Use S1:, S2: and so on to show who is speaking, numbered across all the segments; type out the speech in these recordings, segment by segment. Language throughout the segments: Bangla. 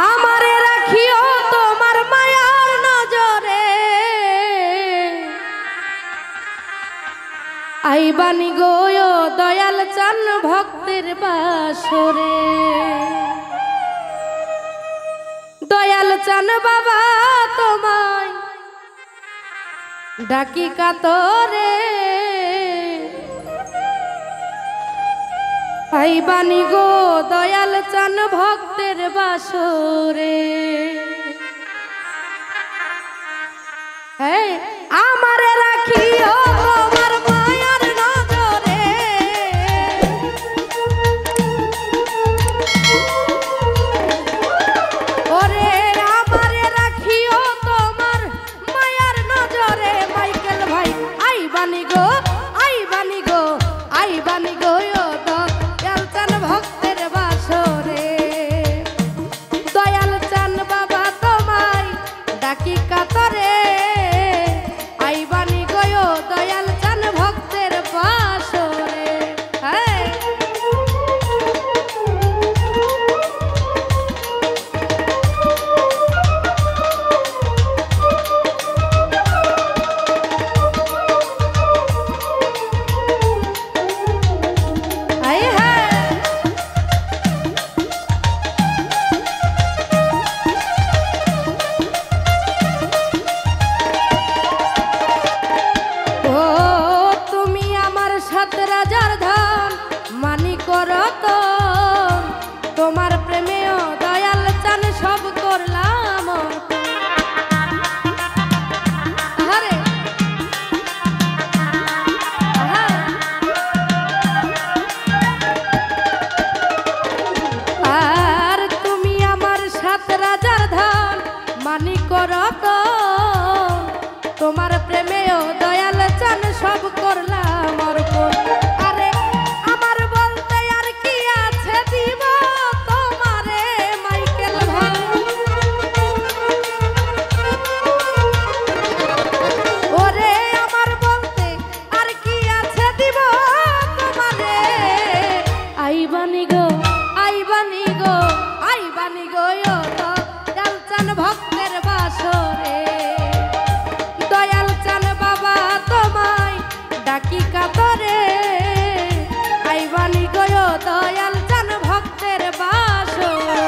S1: আমারে রাখিও তোমার মায়ার নজরে আইবানি গো দয়াল চান ভক্তের বাসরে দয়াল চান বাবা তোমায় ডাকি কাতরে আইবানি গো দয়াল চান ভক্তের বাসরে আমারে রাখিও তোমার মায়ার নজরে ওরে আমারে রাখিও তোমার মায়ার নজরে মাইকেল ভাই আইবানি গো আইবানি গো আইবানি গো দয়াল চান ভক্তের বাসরে দয়াল চান বাবা তোমায় ডাকি কাতরে দয়াল চান ভক্তের বাসরে তোমার প্রেমেও দয়াল চান সব করলাম আরে আর তুমি আমার সাত রাজার ধান মানি করত তোমার প্রেমেও দয়াল চান সব করলাম অর্পণ ভক্তের বাসরে দয়াল চান বাবা তোমায় ডাকি কাতরে আইবানি গো দয়াল চান ভক্তের বাসরে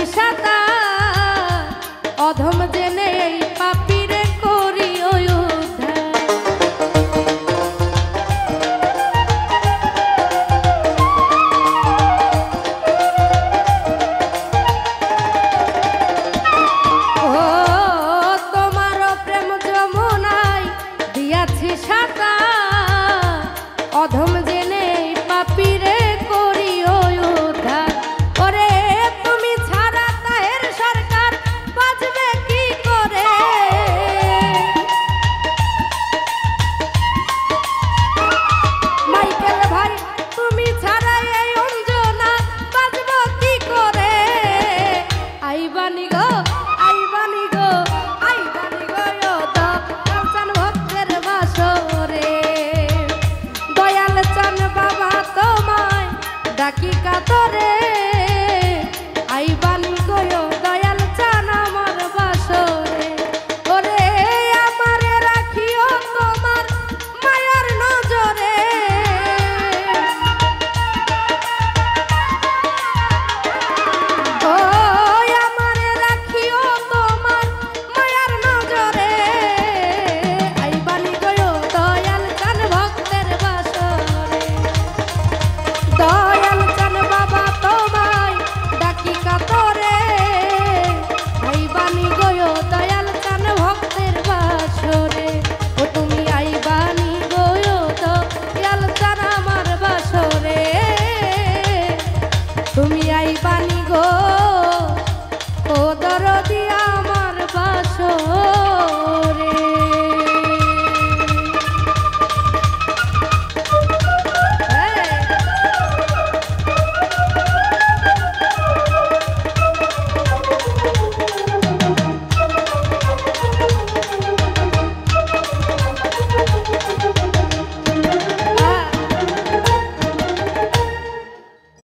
S1: সাতা অধম জেনে এই